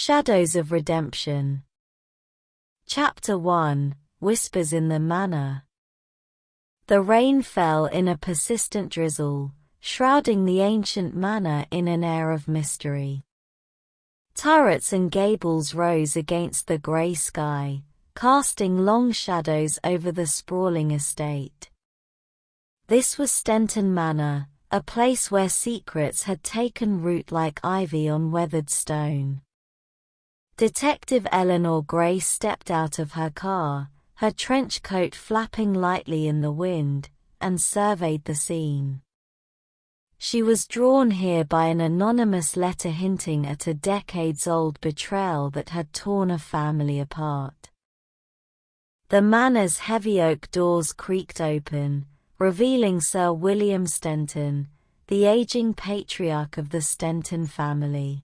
Shadows of Redemption. Chapter 1. Whispers in the Manor. The rain fell in a persistent drizzle, shrouding the ancient manor in an air of mystery. Turrets and gables rose against the grey sky, casting long shadows over the sprawling estate. This was Stenton Manor, a place where secrets had taken root like ivy on weathered stone. Detective Eleanor Gray stepped out of her car, her trench coat flapping lightly in the wind, and surveyed the scene. She was drawn here by an anonymous letter hinting at a decades-old betrayal that had torn a family apart. The manor's heavy oak doors creaked open, revealing Sir William Stenton, the aging patriarch of the Stenton family.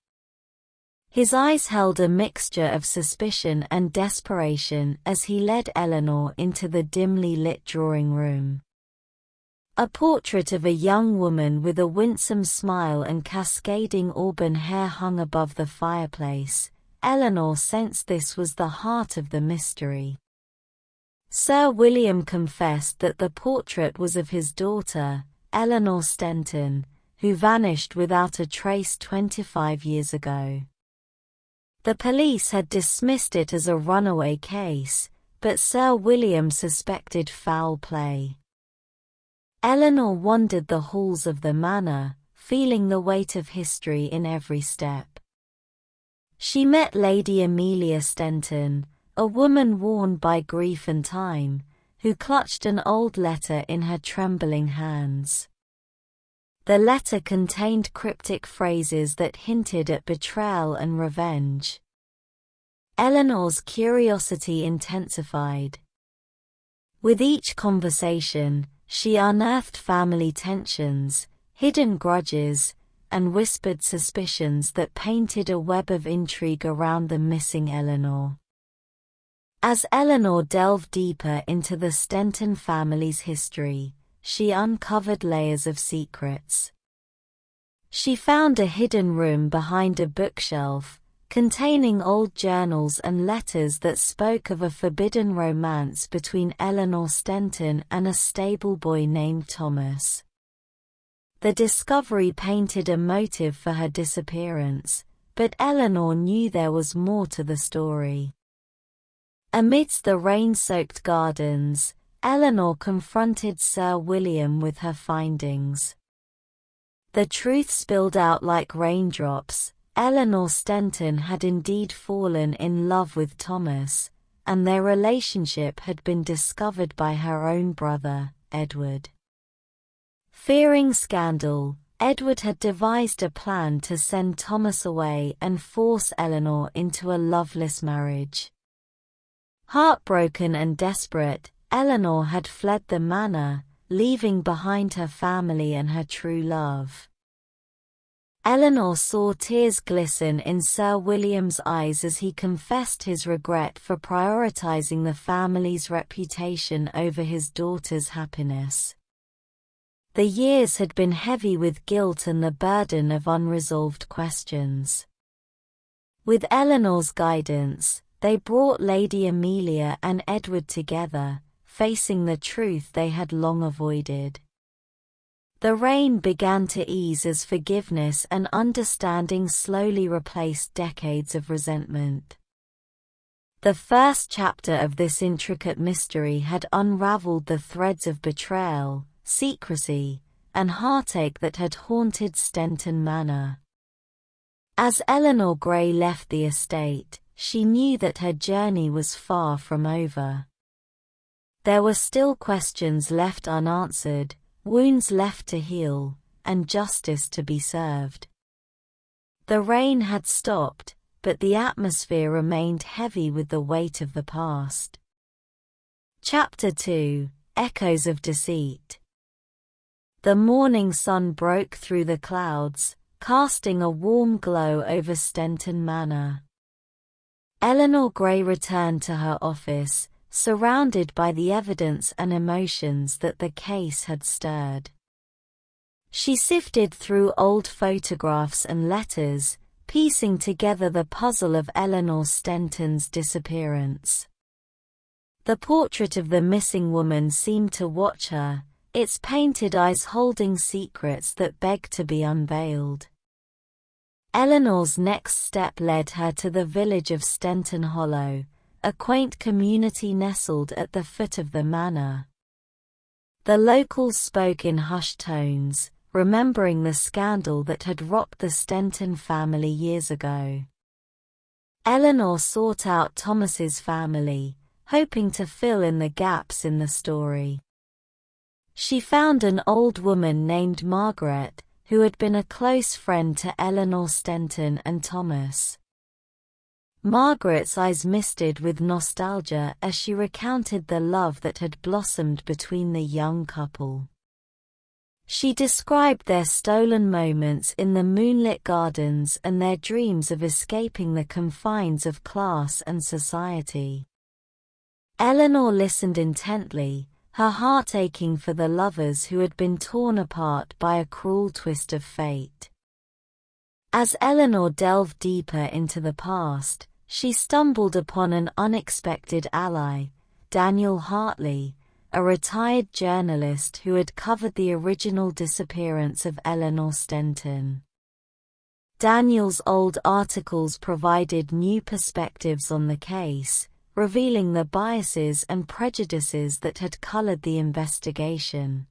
His eyes held a mixture of suspicion and desperation as he led Eleanor into the dimly lit drawing room. A portrait of a young woman with a winsome smile and cascading auburn hair hung above the fireplace. Eleanor sensed this was the heart of the mystery. Sir William confessed that the portrait was of his daughter, Eleanor Stenton, who vanished without a trace 25 years ago. The police had dismissed it as a runaway case, but Sir William suspected foul play. Eleanor wandered the halls of the manor, feeling the weight of history in every step. She met Lady Amelia Stenton, a woman worn by grief and time, who clutched an old letter in her trembling hands. The letter contained cryptic phrases that hinted at betrayal and revenge. Eleanor's curiosity intensified. With each conversation, she unearthed family tensions, hidden grudges, and whispered suspicions that painted a web of intrigue around the missing Eleanor. As Eleanor delved deeper into the Stenton family's history, she uncovered layers of secrets. She found a hidden room behind a bookshelf, containing old journals and letters that spoke of a forbidden romance between Eleanor Stenton and a stable boy named Thomas. The discovery painted a motive for her disappearance, but Eleanor knew there was more to the story. Amidst the rain-soaked gardens, Eleanor confronted Sir William with her findings. The truth spilled out like raindrops. Eleanor Stenton had indeed fallen in love with Thomas, and their relationship had been discovered by her own brother, Edward. Fearing scandal, Edward had devised a plan to send Thomas away and force Eleanor into a loveless marriage. Heartbroken and desperate, Eleanor had fled the manor, leaving behind her family and her true love. Eleanor saw tears glisten in Sir William's eyes as he confessed his regret for prioritizing the family's reputation over his daughter's happiness. The years had been heavy with guilt and the burden of unresolved questions. With Eleanor's guidance, they brought Lady Amelia and Edward together, facing the truth they had long avoided. The rain began to ease as forgiveness and understanding slowly replaced decades of resentment. The first chapter of this intricate mystery had unraveled the threads of betrayal, secrecy, and heartache that had haunted Stenton Manor. As Eleanor Gray left the estate, she knew that her journey was far from over. There were still questions left unanswered, wounds left to heal, and justice to be served. The rain had stopped, but the atmosphere remained heavy with the weight of the past. Chapter 2. Echoes of Deceit. The morning sun broke through the clouds, casting a warm glow over Stenton Manor. Eleanor Gray returned to her office, surrounded by the evidence and emotions that the case had stirred. She sifted through old photographs and letters, piecing together the puzzle of Eleanor Stenton's disappearance. The portrait of the missing woman seemed to watch her, its painted eyes holding secrets that begged to be unveiled. Eleanor's next step led her to the village of Stenton Hollow, a quaint community nestled at the foot of the manor. The locals spoke in hushed tones, remembering the scandal that had rocked the Stenton family years ago. Eleanor sought out Thomas's family, hoping to fill in the gaps in the story. She found an old woman named Margaret, who had been a close friend to Eleanor Stenton and Thomas. Margaret's eyes misted with nostalgia as she recounted the love that had blossomed between the young couple. She described their stolen moments in the moonlit gardens and their dreams of escaping the confines of class and society. Eleanor listened intently, her heart aching for the lovers who had been torn apart by a cruel twist of fate. As Eleanor delved deeper into the past, she stumbled upon an unexpected ally, Daniel Hartley, a retired journalist who had covered the original disappearance of Eleanor Stenton. Daniel's old articles provided new perspectives on the case, revealing the biases and prejudices that had colored the investigation.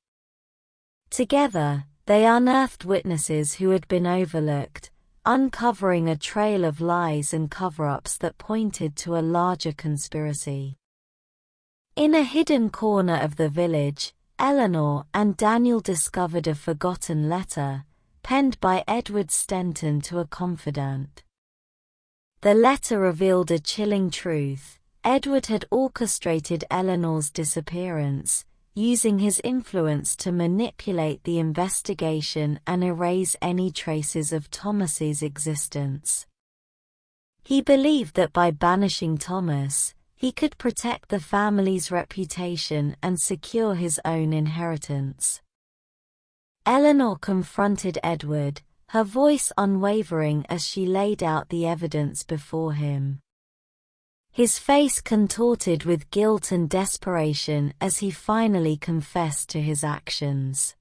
Together, they unearthed witnesses who had been overlooked, uncovering a trail of lies and cover-ups that pointed to a larger conspiracy. In a hidden corner of the village, Eleanor and Daniel discovered a forgotten letter, penned by Edward Stenton to a confidant. The letter revealed a chilling truth. Edward had orchestrated Eleanor's disappearance, using his influence to manipulate the investigation and erase any traces of Thomas's existence. He believed that by banishing Thomas, he could protect the family's reputation and secure his own inheritance. Eleanor confronted Edward, her voice unwavering as she laid out the evidence before him. His face contorted with guilt and desperation as he finally confessed to his actions.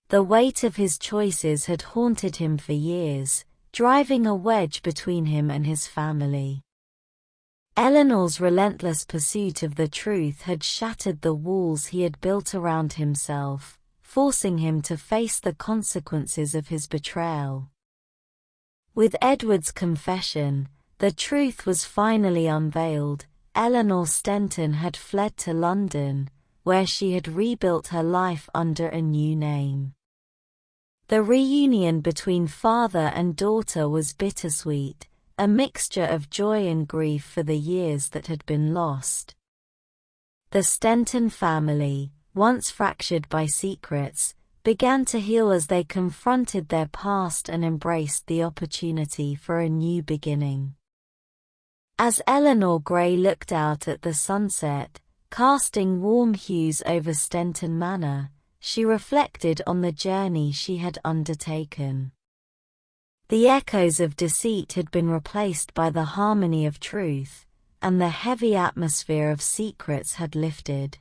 The weight of his choices had haunted him for years, driving a wedge between him and his family. Eleanor's relentless pursuit of the truth had shattered the walls he had built around himself, forcing him to face the consequences of his betrayal. With Edward's confession, the truth was finally unveiled. Eleanor Stenton had fled to London, where she had rebuilt her life under a new name. The reunion between father and daughter was bittersweet, a mixture of joy and grief for the years that had been lost. The Stenton family, once fractured by secrets, began to heal as they confronted their past and embraced the opportunity for a new beginning. As Eleanor Gray looked out at the sunset, casting warm hues over Stenton Manor, she reflected on the journey she had undertaken. The echoes of deceit had been replaced by the harmony of truth, and the heavy atmosphere of secrets had lifted.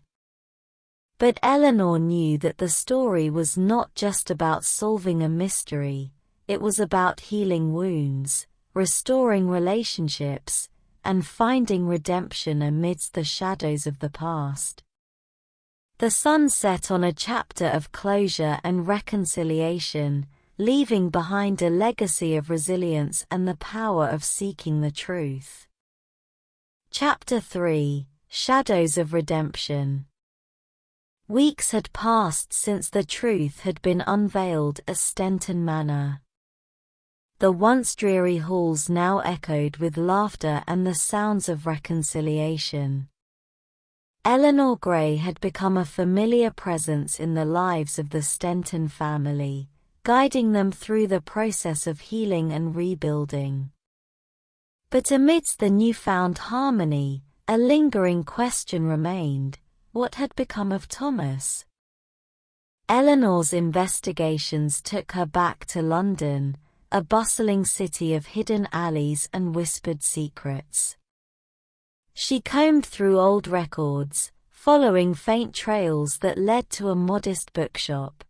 But Eleanor knew that the story was not just about solving a mystery, it was about healing wounds, restoring relationships, and finding redemption amidst the shadows of the past. The sun set on a chapter of closure and reconciliation, leaving behind a legacy of resilience and the power of seeking the truth. Chapter 3: Shadows of Redemption. Weeks had passed since the truth had been unveiled at Stenton Manor. The once dreary halls now echoed with laughter and the sounds of reconciliation. Eleanor Gray had become a familiar presence in the lives of the Stenton family, guiding them through the process of healing and rebuilding. But amidst the newfound harmony, a lingering question remained: what had become of Thomas? Eleanor's investigations took her back to London, a bustling city of hidden alleys and whispered secrets. She combed through old records, following faint trails that led to a modest bookshop.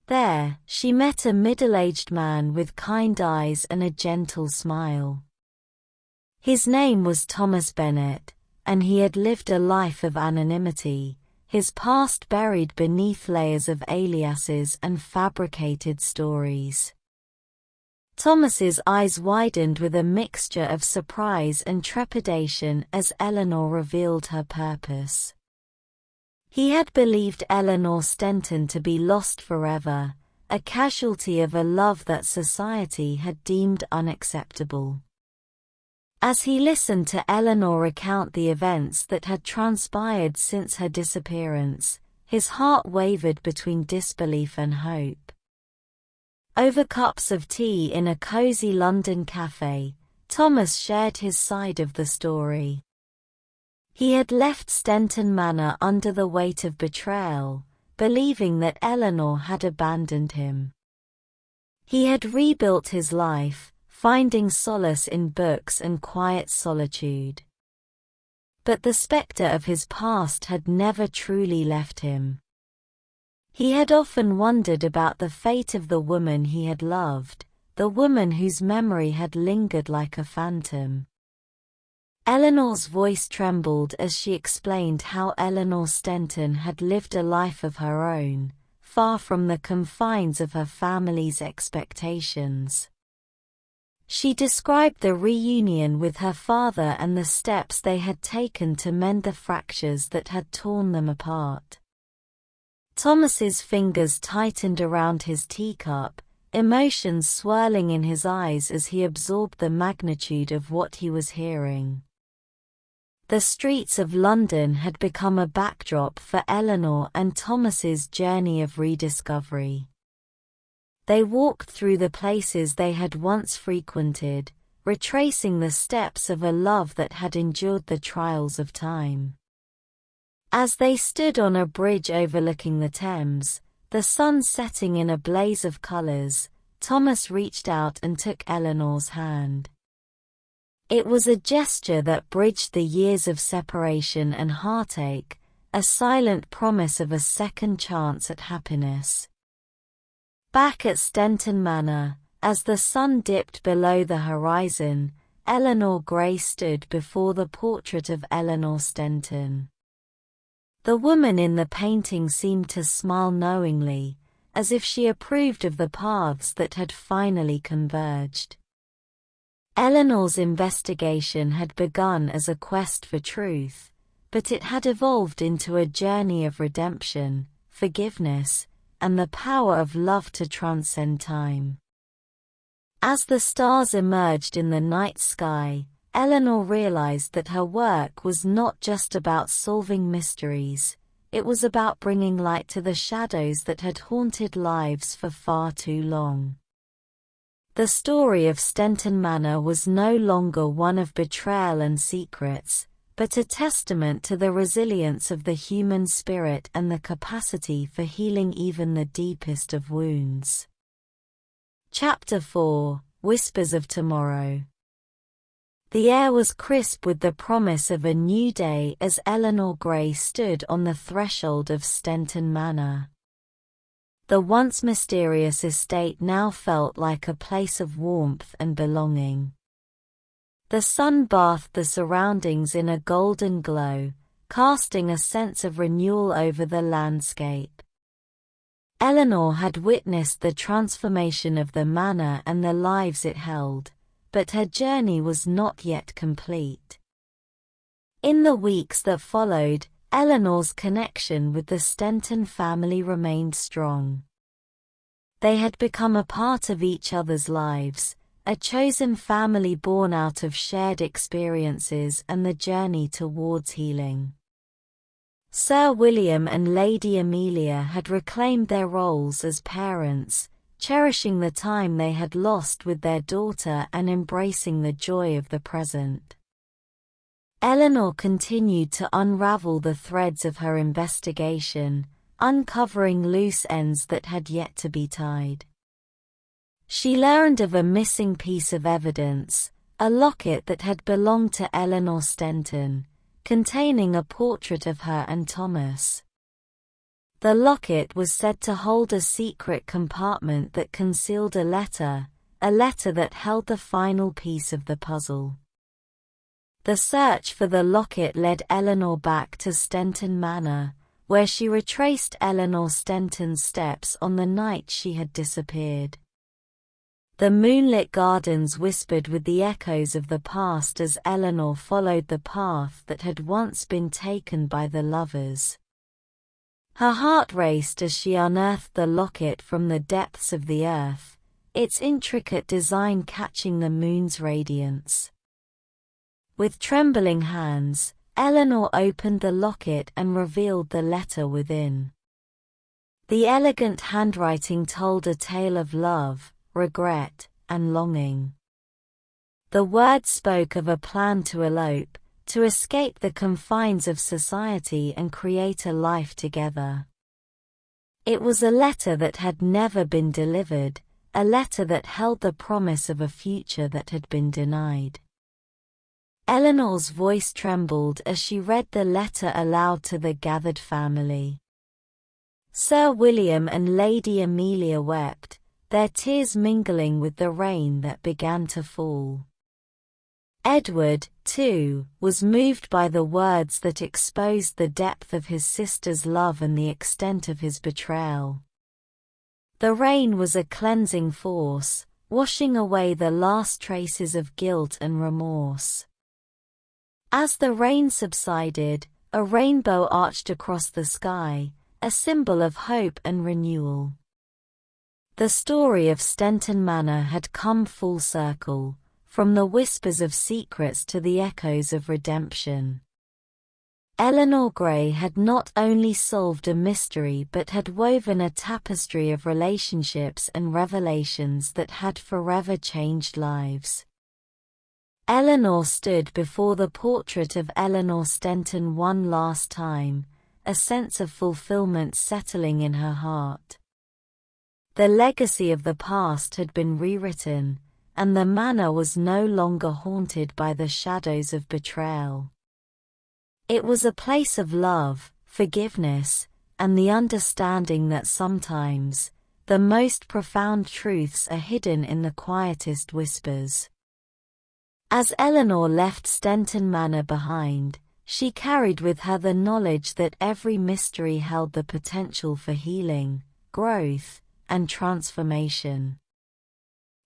There, she met a middle-aged man with kind eyes and a gentle smile. His name was Thomas Bennet, and he had lived a life of anonymity, his past buried beneath layers of aliases and fabricated stories. Thomas's eyes widened with a mixture of surprise and trepidation as Eleanor revealed her purpose. He had believed Eleanor Stenton to be lost forever, a casualty of a love that society had deemed unacceptable. As he listened to Eleanor recount the events that had transpired since her disappearance, his heart wavered between disbelief and hope. Over cups of tea in a cozy London cafe, Thomas shared his side of the story. He had left Stenton Manor under the weight of betrayal, believing that Eleanor had abandoned him. He had rebuilt his life, finding solace in books and quiet solitude. But the spectre of his past had never truly left him. He had often wondered about the fate of the woman he had loved, the woman whose memory had lingered like a phantom. Eleanor's voice trembled as she explained how Eleanor Stenton had lived a life of her own, far from the confines of her family's expectations. She described the reunion with her father and the steps they had taken to mend the fractures that had torn them apart. Thomas's fingers tightened around his teacup, emotions swirling in his eyes as he absorbed the magnitude of what he was hearing. The streets of London had become a backdrop for Eleanor and Thomas's journey of rediscovery. They walked through the places they had once frequented, retracing the steps of a love that had endured the trials of time. As they stood on a bridge overlooking the Thames, the sun setting in a blaze of colors, Thomas reached out and took Eleanor's hand. It was a gesture that bridged the years of separation and heartache, a silent promise of a second chance at happiness. Back at Stenton Manor, as the sun dipped below the horizon, Eleanor Gray stood before the portrait of Eleanor Stenton. The woman in the painting seemed to smile knowingly, as if she approved of the paths that had finally converged. Eleanor's investigation had begun as a quest for truth, but it had evolved into a journey of redemption, forgiveness, and the power of love to transcend time. As the stars emerged in the night sky, Eleanor realized that her work was not just about solving mysteries, it was about bringing light to the shadows that had haunted lives for far too long. The story of Stenton Manor was no longer one of betrayal and secrets, but a testament to the resilience of the human spirit and the capacity for healing even the deepest of wounds. Chapter 4: Whispers of Tomorrow. The air was crisp with the promise of a new day as Eleanor Gray stood on the threshold of Stenton Manor. The once mysterious estate now felt like a place of warmth and belonging. The sun bathed the surroundings in a golden glow, casting a sense of renewal over the landscape. Eleanor had witnessed the transformation of the manor and the lives it held, but her journey was not yet complete. In the weeks that followed, Eleanor's connection with the Stenton family remained strong. They had become a part of each other's lives, a chosen family born out of shared experiences and the journey towards healing. Sir William and Lady Amelia had reclaimed their roles as parents, cherishing the time they had lost with their daughter and embracing the joy of the present. Eleanor continued to unravel the threads of her investigation, uncovering loose ends that had yet to be tied. She learned of a missing piece of evidence, a locket that had belonged to Eleanor Stanton, containing a portrait of her and Thomas. The locket was said to hold a secret compartment that concealed a letter that held the final piece of the puzzle. The search for the locket led Eleanor back to Stanton Manor, where she retraced Eleanor Stanton's steps on the night she had disappeared. The moonlit gardens whispered with the echoes of the past as Eleanor followed the path that had once been taken by the lovers. Her heart raced as she unearthed the locket from the depths of the earth, its intricate design catching the moon's radiance. With trembling hands, Eleanor opened the locket and revealed the letter within. The elegant handwriting told a tale of love, regret, and longing. The words spoke of a plan to elope, to escape the confines of society and create a life together. It was a letter that had never been delivered, a letter that held the promise of a future that had been denied. Eleanor's voice trembled as she read the letter aloud to the gathered family. Sir William and Lady Amelia wept, their tears mingling with the rain that began to fall. Edward, too, was moved by the words that exposed the depth of his sister's love and the extent of his betrayal. The rain was a cleansing force, washing away the last traces of guilt and remorse. As the rain subsided, a rainbow arched across the sky, a symbol of hope and renewal. The story of Stanton Manor had come full circle, from the whispers of secrets to the echoes of redemption. Eleanor Gray had not only solved a mystery but had woven a tapestry of relationships and revelations that had forever changed lives. Eleanor stood before the portrait of Eleanor Stanton one last time, a sense of fulfillment settling in her heart. The legacy of the past had been rewritten, and the manor was no longer haunted by the shadows of betrayal. It was a place of love, forgiveness, and the understanding that sometimes, the most profound truths are hidden in the quietest whispers. As Eleanor left Stanton Manor behind, she carried with her the knowledge that every mystery held the potential for healing, growth, and transformation.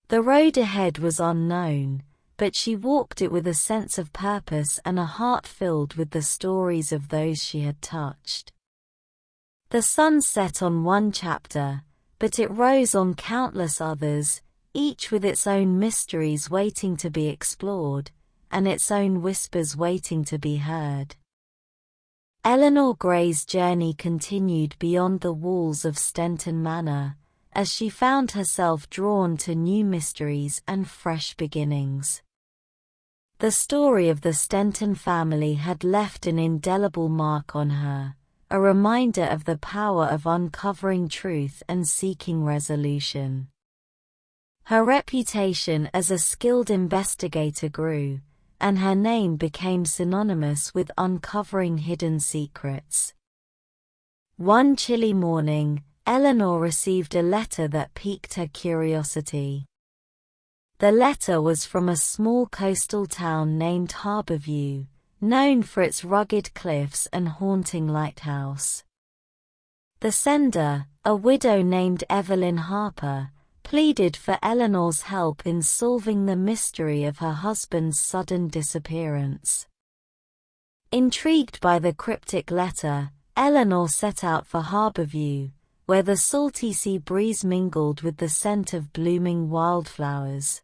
The road ahead was unknown, but she walked it with a sense of purpose and a heart filled with the stories of those she had touched. The sun set on one chapter, but it rose on countless others, each with its own mysteries waiting to be explored, and its own whispers waiting to be heard. Eleanor Gray's journey continued beyond the walls of Stanton Manor, as she found herself drawn to new mysteries and fresh beginnings. The story of the Stanton family had left an indelible mark on her, a reminder of the power of uncovering truth and seeking resolution. Her reputation as a skilled investigator grew, and her name became synonymous with uncovering hidden secrets. One chilly morning, Eleanor received a letter that piqued her curiosity. The letter was from a small coastal town named Harborview, known for its rugged cliffs and haunting lighthouse. The sender, a widow named Evelyn Harper, pleaded for Eleanor's help in solving the mystery of her husband's sudden disappearance. Intrigued by the cryptic letter, Eleanor set out for Harborview, where the salty sea breeze mingled with the scent of blooming wildflowers.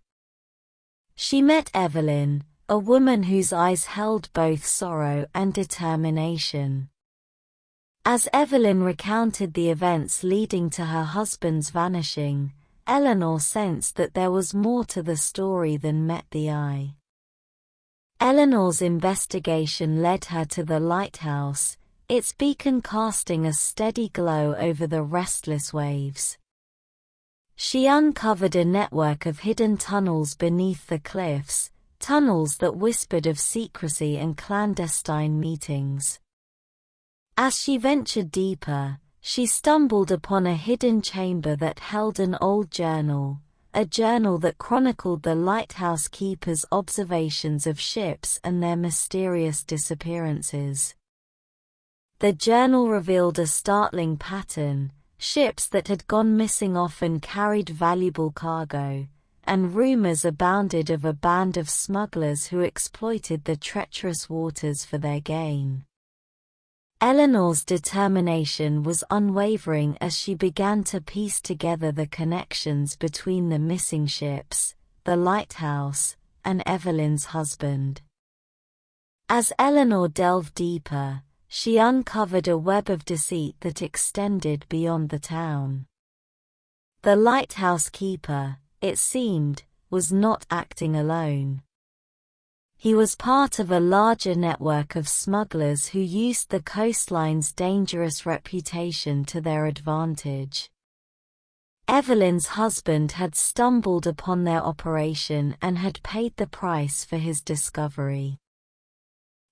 She met Evelyn, a woman whose eyes held both sorrow and determination. As Evelyn recounted the events leading to her husband's vanishing, Eleanor sensed that there was more to the story than met the eye. Eleanor's investigation led her to the lighthouse, its beacon casting a steady glow over the restless waves. She uncovered a network of hidden tunnels beneath the cliffs, tunnels that whispered of secrecy and clandestine meetings. As she ventured deeper, she stumbled upon a hidden chamber that held an old journal, a journal that chronicled the lighthouse keeper's observations of ships and their mysterious disappearances. The journal revealed a startling pattern: ships that had gone missing often carried valuable cargo, and rumors abounded of a band of smugglers who exploited the treacherous waters for their gain. Eleanor's determination was unwavering as she began to piece together the connections between the missing ships, the lighthouse, and Evelyn's husband. As Eleanor delved deeper, she uncovered a web of deceit that extended beyond the town. The lighthouse keeper, it seemed, was not acting alone. He was part of a larger network of smugglers who used the coastline's dangerous reputation to their advantage. Evelyn's husband had stumbled upon their operation and had paid the price for his discovery.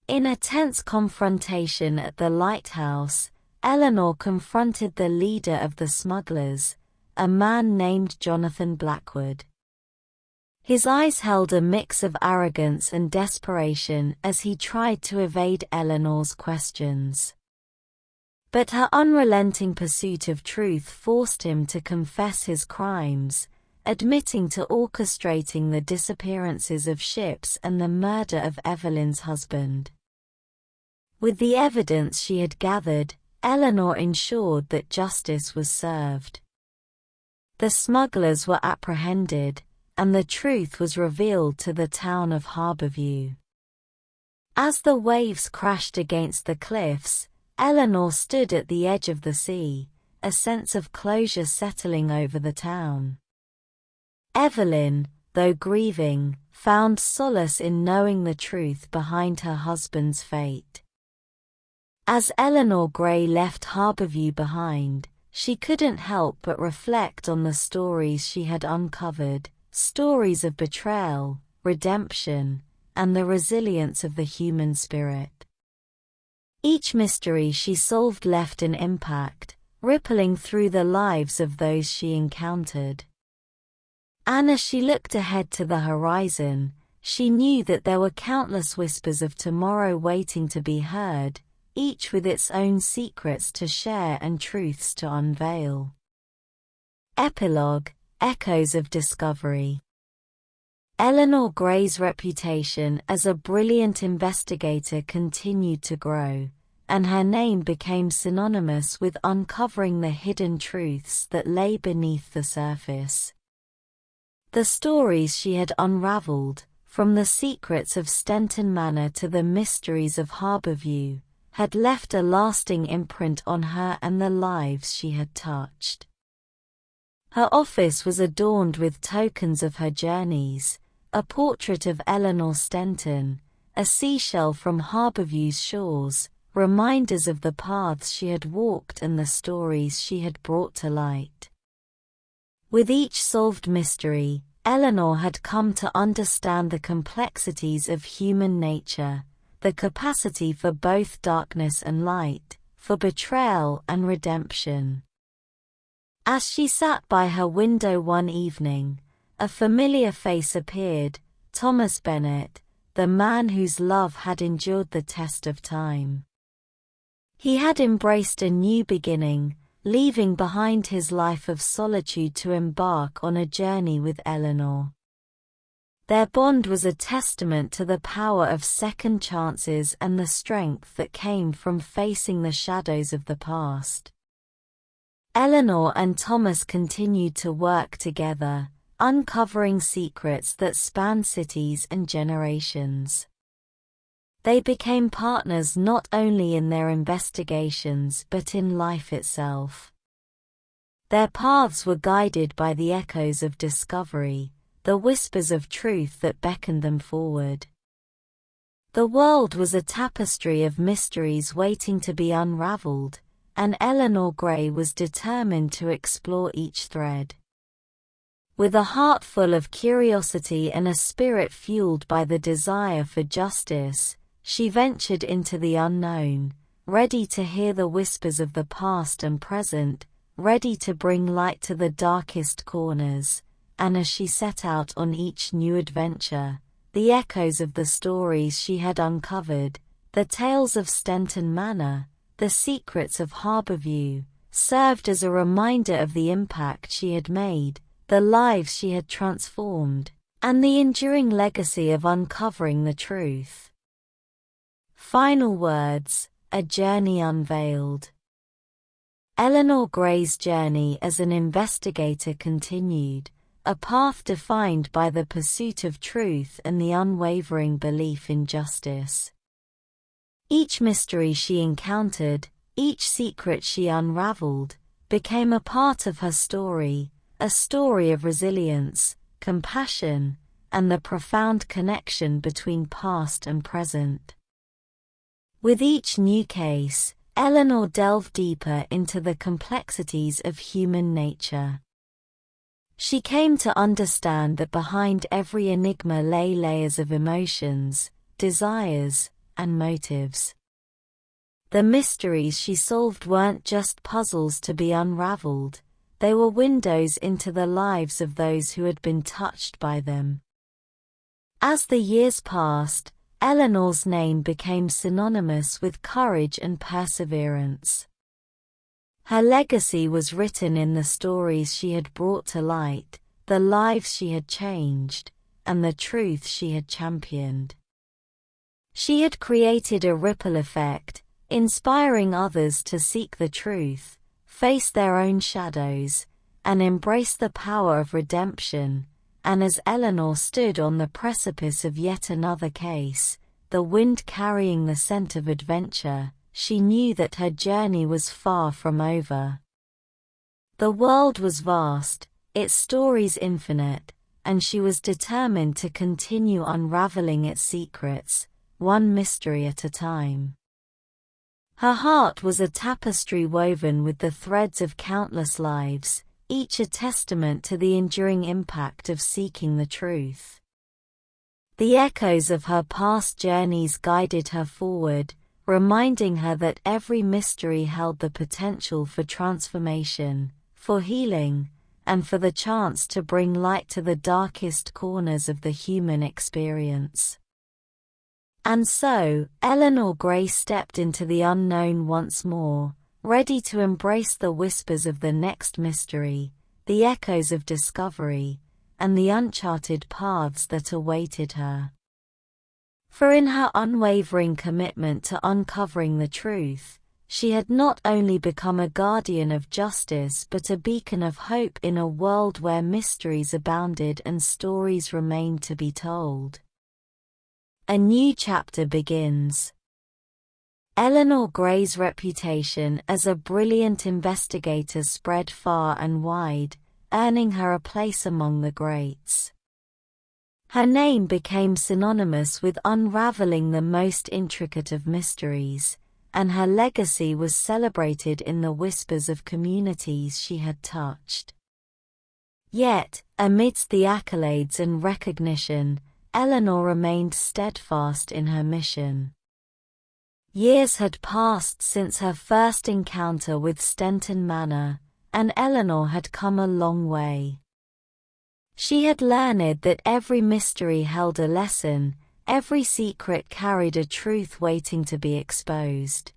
In a tense confrontation at the lighthouse, Eleanor confronted the leader of the smugglers, a man named Jonathan Blackwood. His eyes held a mix of arrogance and desperation as he tried to evade Eleanor's questions. But her unrelenting pursuit of truth forced him to confess his crimes, admitting to orchestrating the disappearances of ships and the murder of Evelyn's husband. With the evidence she had gathered, Eleanor ensured that justice was served. The smugglers were apprehended, and the truth was revealed to the town of Harborview. As the waves crashed against the cliffs, Eleanor stood at the edge of the sea, a sense of closure settling over the town. Evelyn, though grieving, found solace in knowing the truth behind her husband's fate. As Eleanor Gray left Harborview behind, she couldn't help but reflect on the stories she had uncovered, stories of betrayal, redemption, and the resilience of the human spirit. Each mystery she solved left an impact, rippling through the lives of those she encountered. And as she looked ahead to the horizon, she knew that there were countless whispers of tomorrow waiting to be heard, each with its own secrets to share and truths to unveil. Epilogue: Echoes of Discovery. Eleanor Gray's reputation as a brilliant investigator continued to grow, and her name became synonymous with uncovering the hidden truths that lay beneath the surface. The stories she had unraveled, from the secrets of Stenton Manor to the mysteries of Harborview, had left a lasting imprint on her and the lives she had touched. Her office was adorned with tokens of her journeys, a portrait of Eleanor Stenton, a seashell from Harborview's shores, reminders of the paths she had walked and the stories she had brought to light. With each solved mystery, Eleanor had come to understand the complexities of human nature, the capacity for both darkness and light, for betrayal and redemption. As she sat by her window one evening, a familiar face appeared: Thomas Bennet, the man whose love had endured the test of time. He had embraced a new beginning, leaving behind his life of solitude to embark on a journey with Eleanor. Their bond was a testament to the power of second chances and the strength that came from facing the shadows of the past. Eleanor and Thomas continued to work together, uncovering secrets that spanned cities and generations. They became partners not only in their investigations but in life itself. Their paths were guided by the echoes of discovery, the whispers of truth that beckoned them forward. The world was a tapestry of mysteries waiting to be unraveled, and Eleanor Gray was determined to explore each thread. With a heart full of curiosity and a spirit fueled by the desire for justice, she ventured into the unknown, ready to hear the whispers of the past and present, ready to bring light to the darkest corners. And as she set out on each new adventure, the echoes of the stories she had uncovered, the tales of Stenton Manor, the secrets of Harborview, served as a reminder of the impact she had made, the lives she had transformed, and the enduring legacy of uncovering the truth. Final words: A journey unveiled. Eleanor Gray's journey as an investigator continued, a path defined by the pursuit of truth and the unwavering belief in justice. Each mystery she encountered, each secret she unraveled, became a part of her story, a story of resilience, compassion, and the profound connection between past and present. With each new case, Eleanor delved deeper into the complexities of human nature. She came to understand that behind every enigma lay layers of emotions, desires, and motives. The mysteries she solved weren't just puzzles to be unraveled, they were windows into the lives of those who had been touched by them. As the years passed, Eleanor's name became synonymous with courage and perseverance. Her legacy was written in the stories she had brought to light, the lives she had changed, and the truth she had championed. She had created a ripple effect, inspiring others to seek the truth, face their own shadows, and embrace the power of redemption. And as Eleanor stood on the precipice of yet another case, the wind carrying the scent of adventure, she knew that her journey was far from over. The world was vast, its stories infinite, and she was determined to continue unraveling its secrets, one mystery at a time. Her heart was a tapestry woven with the threads of countless lives, each a testament to the enduring impact of seeking the truth. The echoes of her past journeys guided her forward, reminding her that every mystery held the potential for transformation, for healing, and for the chance to bring light to the darkest corners of the human experience. And so, Eleanor Gray stepped into the unknown once more, ready to embrace the whispers of the next mystery, the echoes of discovery, and the uncharted paths that awaited her. For in her unwavering commitment to uncovering the truth, she had not only become a guardian of justice but a beacon of hope in a world where mysteries abounded and stories remained to be told. A new chapter begins. Eleanor Gray's reputation as a brilliant investigator spread far and wide, earning her a place among the greats. Her name became synonymous with unraveling the most intricate of mysteries, and her legacy was celebrated in the whispers of communities she had touched. Yet, amidst the accolades and recognition, Eleanor remained steadfast in her mission. Years had passed since her first encounter with Stenton Manor, and Eleanor had come a long way. She had learned that every mystery held a lesson, every secret carried a truth waiting to be exposed.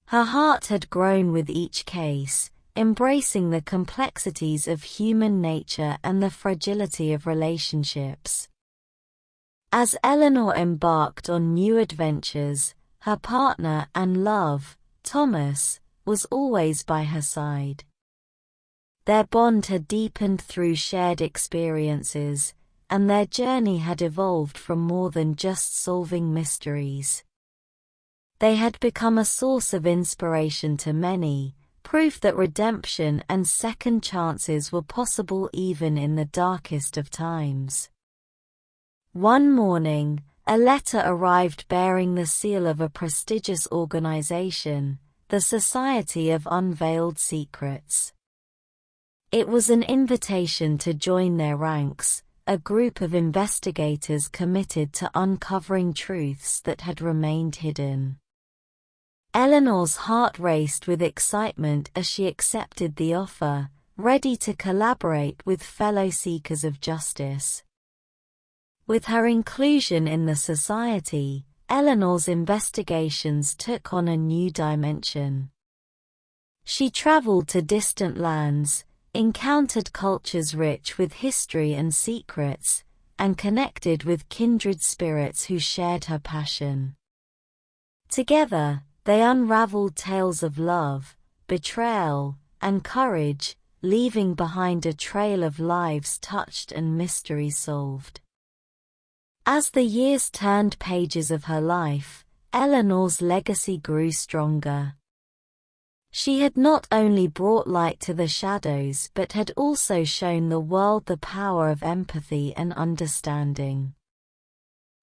Her heart had grown with each case, embracing the complexities of human nature and the fragility of relationships. As Eleanor embarked on new adventures, her partner and love, Thomas, was always by her side. Their bond had deepened through shared experiences, and their journey had evolved from more than just solving mysteries. They had become a source of inspiration to many, proof that redemption and second chances were possible even in the darkest of times. One morning, a letter arrived bearing the seal of a prestigious organization, the Society of Unveiled Secrets. It was an invitation to join their ranks, a group of investigators committed to uncovering truths that had remained hidden. Eleanor's heart raced with excitement as she accepted the offer, ready to collaborate with fellow seekers of justice. With her inclusion in the society, Eleanor's investigations took on a new dimension. She traveled to distant lands, encountered cultures rich with history and secrets, and connected with kindred spirits who shared her passion. Together, they unraveled tales of love, betrayal, and courage, leaving behind a trail of lives touched and mysteries solved. As the years turned pages of her life, Eleanor's legacy grew stronger. She had not only brought light to the shadows but had also shown the world the power of empathy and understanding.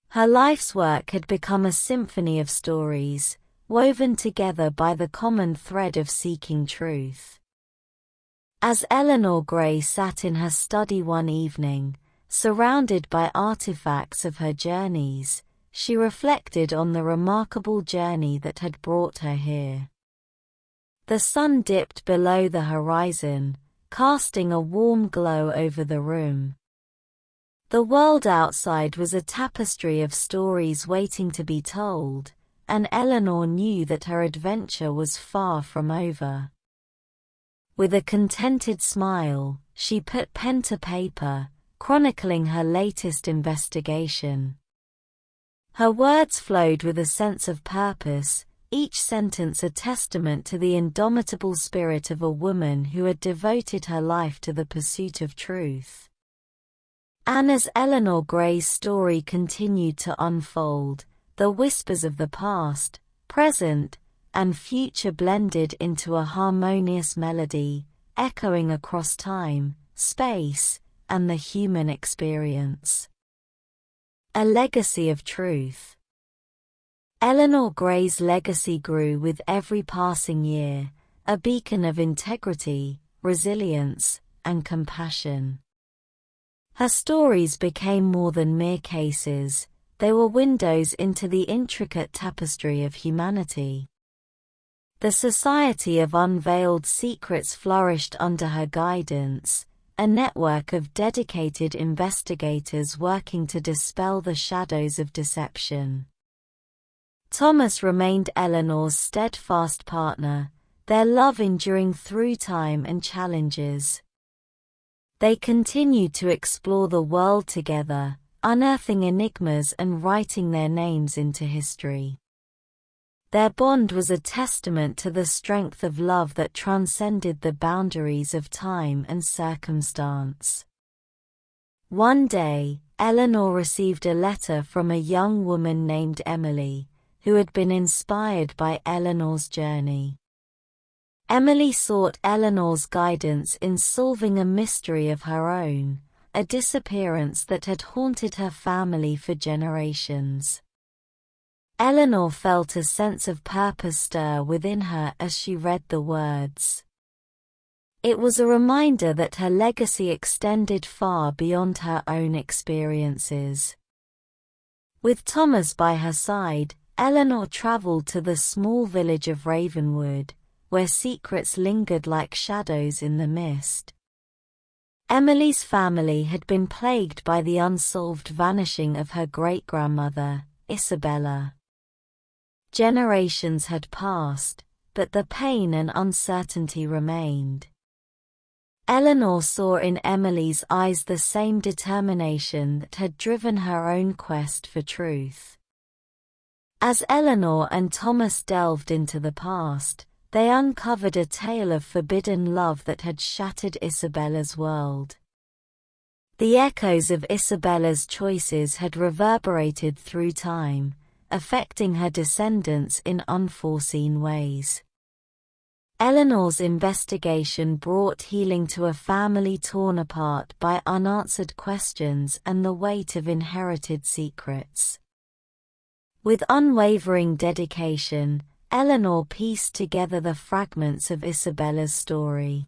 Her life's work had become a symphony of stories, woven together by the common thread of seeking truth. As Eleanor Gray sat in her study one evening, surrounded by artifacts of her journeys, she reflected on the remarkable journey that had brought her here. The sun dipped below the horizon, casting a warm glow over the room. The world outside was a tapestry of stories waiting to be told, and Eleanor knew that her adventure was far from over. With a contented smile, she put pen to paper, chronicling her latest investigation. Her words flowed with a sense of purpose, each sentence a testament to the indomitable spirit of a woman who had devoted her life to the pursuit of truth. And as Eleanor Gray's story continued to unfold, the whispers of the past, present, and future blended into a harmonious melody, echoing across time, space, and the human experience. A legacy of truth. Eleanor Gray's legacy grew with every passing year, a beacon of integrity, resilience, and compassion. Her stories became more than mere cases, they were windows into the intricate tapestry of humanity. The Society of Unveiled Secrets flourished under her guidance, a network of dedicated investigators working to dispel the shadows of deception. Thomas remained Eleanor's steadfast partner, their love enduring through time and challenges. They continued to explore the world together, unearthing enigmas and writing their names into history. Their bond was a testament to the strength of love that transcended the boundaries of time and circumstance. One day, Eleanor received a letter from a young woman named Emily, who had been inspired by Eleanor's journey. Emily sought Eleanor's guidance in solving a mystery of her own, a disappearance that had haunted her family for generations. Eleanor felt a sense of purpose stir within her as she read the words. It was a reminder that her legacy extended far beyond her own experiences. With Thomas by her side, Eleanor traveled to the small village of Ravenwood, where secrets lingered like shadows in the mist. Emily's family had been plagued by the unsolved vanishing of her great-grandmother, Isabella. Generations had passed, but the pain and uncertainty remained. Eleanor saw in Emily's eyes the same determination that had driven her own quest for truth. As Eleanor and Thomas delved into the past, they uncovered a tale of forbidden love that had shattered Isabella's world. The echoes of Isabella's choices had reverberated through time, affecting her descendants in unforeseen ways. Eleanor's investigation brought healing to a family torn apart by unanswered questions and the weight of inherited secrets. With unwavering dedication, Eleanor pieced together the fragments of Isabella's story.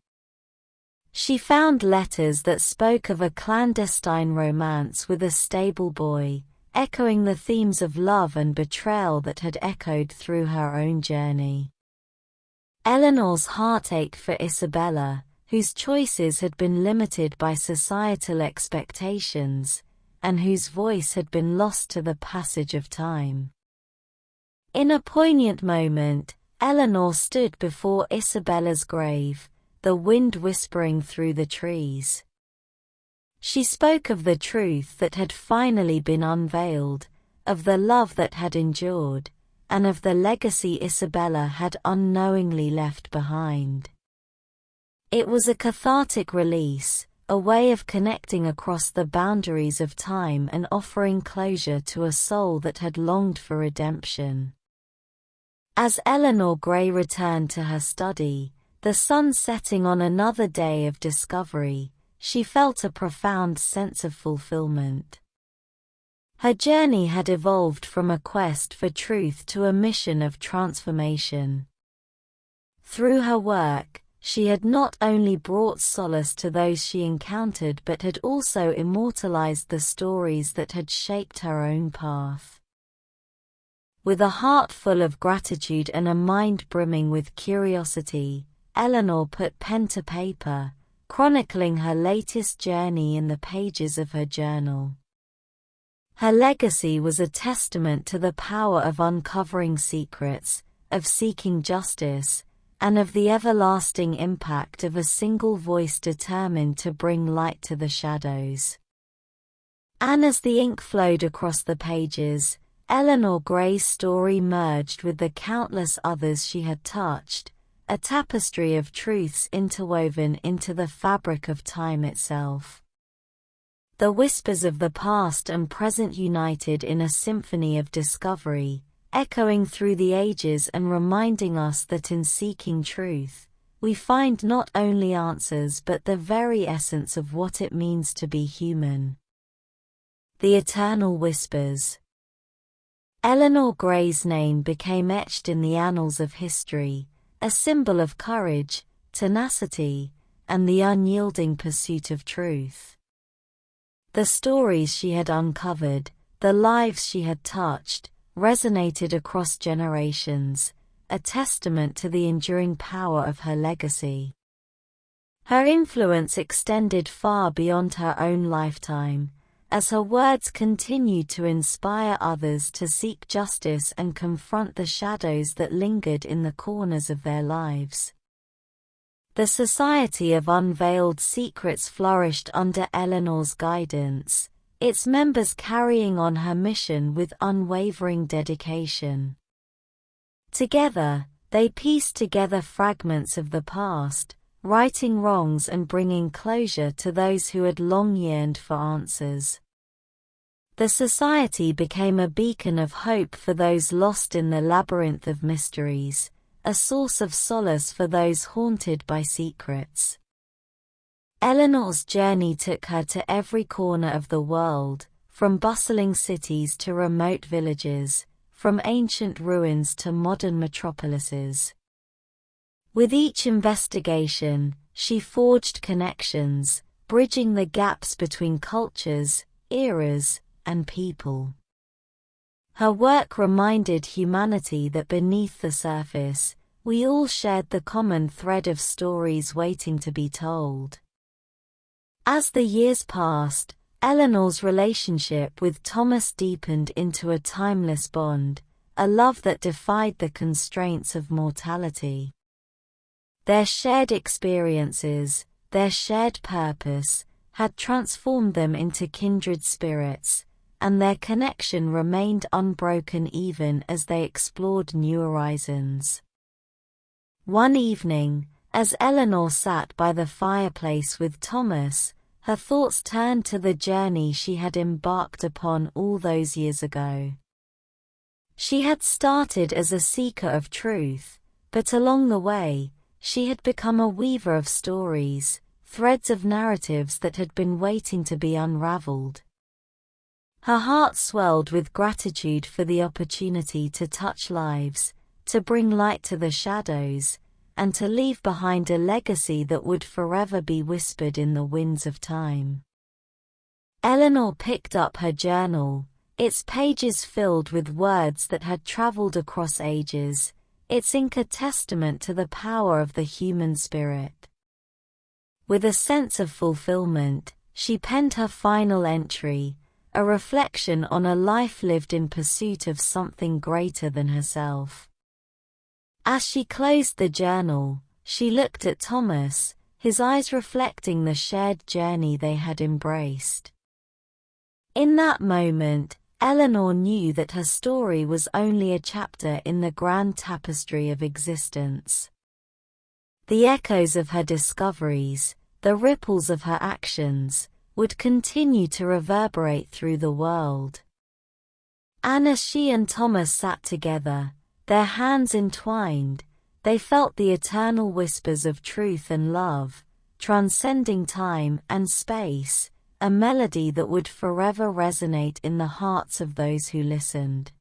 She found letters that spoke of a clandestine romance with a stable boy, echoing the themes of love and betrayal that had echoed through her own journey. Eleanor's heartache for Isabella, whose choices had been limited by societal expectations, and whose voice had been lost to the passage of time. In a poignant moment, Eleanor stood before Isabella's grave, the wind whispering through the trees. She spoke of the truth that had finally been unveiled, of the love that had endured, and of the legacy Isabella had unknowingly left behind. It was a cathartic release, a way of connecting across the boundaries of time and offering closure to a soul that had longed for redemption. As Eleanor Gray returned to her study, the sun setting on another day of discovery, she felt a profound sense of fulfillment. Her journey had evolved from a quest for truth to a mission of transformation. Through her work, she had not only brought solace to those she encountered but had also immortalized the stories that had shaped her own path. With a heart full of gratitude and a mind brimming with curiosity, Eleanor put pen to paper, chronicling her latest journey in the pages of her journal. Her legacy was a testament to the power of uncovering secrets, of seeking justice, and of the everlasting impact of a single voice determined to bring light to the shadows. And as the ink flowed across the pages, Eleanor Gray's story merged with the countless others she had touched, a tapestry of truths interwoven into the fabric of time itself. The whispers of the past and present united in a symphony of discovery, echoing through the ages and reminding us that in seeking truth, we find not only answers but the very essence of what it means to be human. The Eternal Whispers. Eleanor Gray's name became etched in the annals of history, a symbol of courage, tenacity, and the unyielding pursuit of truth. The stories she had uncovered, the lives she had touched, resonated across generations, a testament to the enduring power of her legacy. Her influence extended far beyond her own lifetime, as her words continued to inspire others to seek justice and confront the shadows that lingered in the corners of their lives. The Society of Unveiled Secrets flourished under Eleanor's guidance, its members carrying on her mission with unwavering dedication. Together, they pieced together fragments of the past, righting wrongs and bringing closure to those who had long yearned for answers. The society became a beacon of hope for those lost in the labyrinth of mysteries, a source of solace for those haunted by secrets. Eleanor's journey took her to every corner of the world, from bustling cities to remote villages, from ancient ruins to modern metropolises. With each investigation, she forged connections, bridging the gaps between cultures, eras, and people. Her work reminded humanity that beneath the surface, we all shared the common thread of stories waiting to be told. As the years passed, Eleanor's relationship with Thomas deepened into a timeless bond, a love that defied the constraints of mortality. Their shared experiences, their shared purpose, had transformed them into kindred spirits, and their connection remained unbroken even as they explored new horizons. One evening, as Eleanor sat by the fireplace with Thomas, her thoughts turned to the journey she had embarked upon all those years ago. She had started as a seeker of truth, but along the way, she had become a weaver of stories, threads of narratives that had been waiting to be unraveled. Her heart swelled with gratitude for the opportunity to touch lives, to bring light to the shadows, and to leave behind a legacy that would forever be whispered in the winds of time. Eleanor picked up her journal, its pages filled with words that had traveled across ages, its ink a testament to the power of the human spirit. With a sense of fulfillment, she penned her final entry, a reflection on a life lived in pursuit of something greater than herself. As she closed the journal, she looked at Thomas, his eyes reflecting the shared journey they had embraced. In that moment, Eleanor knew that her story was only a chapter in the grand tapestry of existence. The echoes of her discoveries, the ripples of her actions, would continue to reverberate through the world. And as she and Thomas sat together, their hands entwined, they felt the eternal whispers of truth and love, transcending time and space, a melody that would forever resonate in the hearts of those who listened.